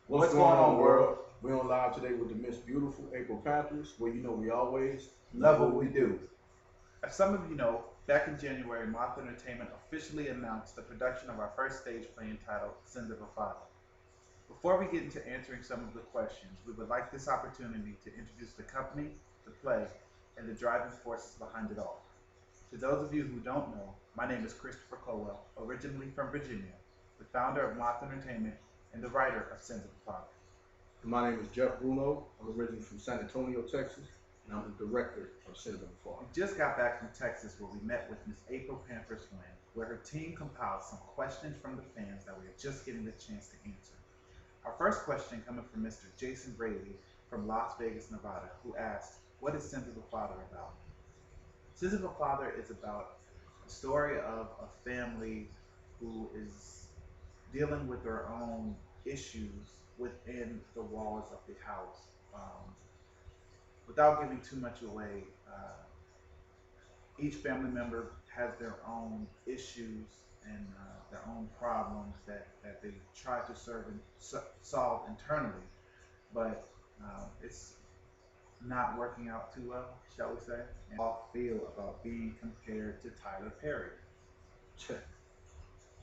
What's going on, world? We're on live today with the Miss Beautiful April Pantheress, where you know we always love what we do. As some of you know, back in January, Moth Entertainment officially announced the production of our first stage play entitled Sins of a Father. Before we get into answering some of the questions, we would like this opportunity to introduce the company, the play, and the driving forces behind it all. To those of you who don't know, my name is Christopher Cowell, originally from Virginia, the founder of Moth Entertainment and the writer of Sins of a Father. And my name is Geoffery Bruno. I'm originally from San Antonio, Texas, and I'm the director of Sins of a Father. We just got back from Texas where we met with Miss April Pantheress, where her team compiled some questions from the fans that we are just getting the chance to answer. Our first question coming from Mr. Jason Braley from Las Vegas, Nevada, who asked, what is Sins of a Father about? Sins of a Father is about the story of a family who is dealing with their own issues within the walls of the house. Without giving too much away, each family member has their own issues and their own problems that they try to solve internally, but it's not working out too well, shall we say? And all feel about being compared to Tyler Perry.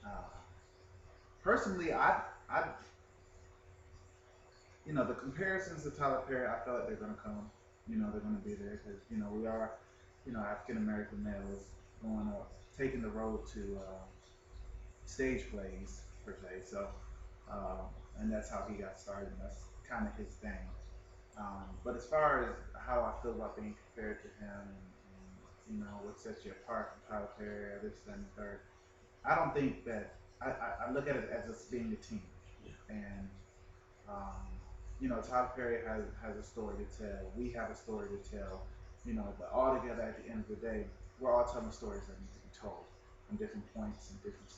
Uh, Personally, I, the comparisons to Tyler Perry, I feel like they're gonna come. They're gonna be there because we are, African American males going up, taking the road to stage plays per se. So, and that's how he got started. And that's kind of his thing. But as far as how I feel about being compared to him, and what sets you apart from Tyler Perry or this and the third, I don't think that I look at it as us being a team, and Tyler Perry has a story to tell. We have a story to tell. But all together at the end of the day, we're all telling stories that need to be told from different points and different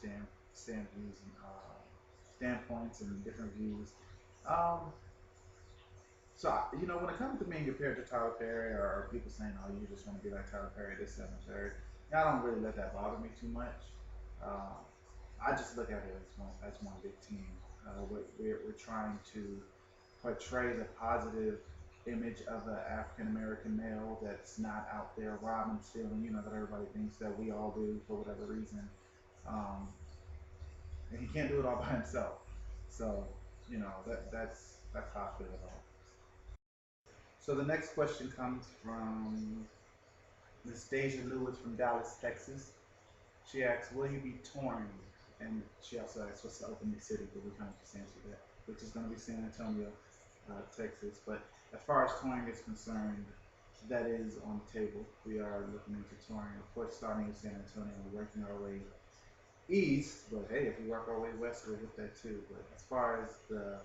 standpoints and different views. So when it comes to being compared to Tyler Perry or people saying, "Oh, you just want to be like Tyler Perry," this, that, and the third, I don't really let that bother me too much. Uh, I just look at it as one big team. We're trying to portray the positive image of an African American male that's not out there robbing, stealing. That everybody thinks that we all do for whatever reason, and he can't do it all by himself. So that's how I feel about it. So the next question comes from Miss Deja Lewis from Dallas, Texas. She asks, will you be touring? And she also asks, what's the opening city? But we kind of just answered that, which is going to be San Antonio, Texas. But as far as touring is concerned, that is on the table. We are looking into touring, of course, starting in San Antonio and working our way east. But hey, if we work our way west, we'll get that too. But as far as the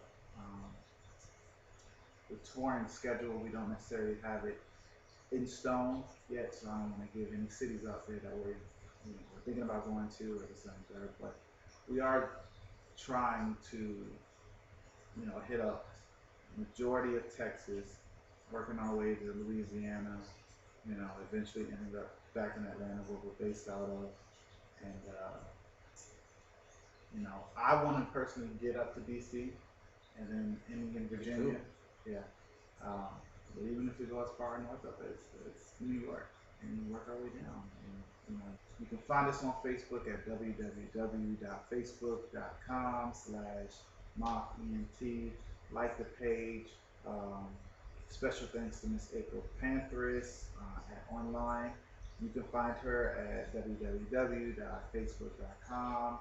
touring schedule, we don't necessarily have it in stone yet, so I don't want to give any cities out there that we're thinking about going to or this and that. But we are trying to hit up majority of Texas, working our way to Louisiana, eventually ending up back in Atlanta where we're based out of. And I want to personally get up to DC and then ending in Virginia. Yeah. But even if we go as far north of it, it's New York, and work our way down. And you can find us on Facebook at www.facebook.com/MothENT. Like the page. Special thanks to Miss April Pantheress at OnLive. You can find her at www.facebook.com.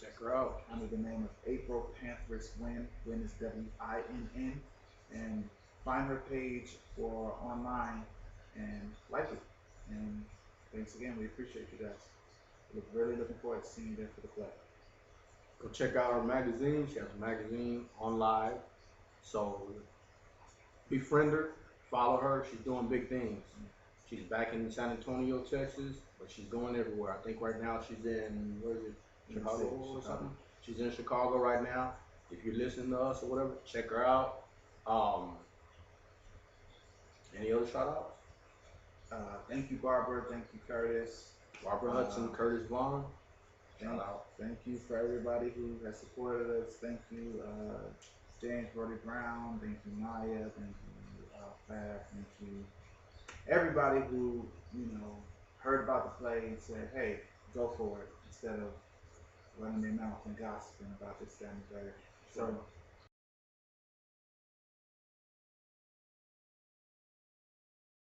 Check her out under the name of April Pantheress Wynn. Wynn is WINN. And find her page for online and like it. And thanks again. We appreciate you guys. We're really looking forward to seeing you there for the play. Go check out her magazine. She has a magazine OnLive. So befriend her, follow her. She's doing big things. She's back in San Antonio, Texas, but she's going everywhere. I think right now she's in, where is it? Chicago or something. She's in Chicago right now. If you're listening to us or whatever, check her out. Any other shout outs? Thank you, Barbara. Thank you, Curtis. Barbara Hudson, Curtis Vaughn. Shout out. Thank you for everybody who has supported us. Thank you, James Brody Brown. Thank you, Maya. Thank you, Fab. Thank you, everybody who heard about the play and said, "Hey, go for it," instead of running their mouth and gossiping about this, that, and the third. So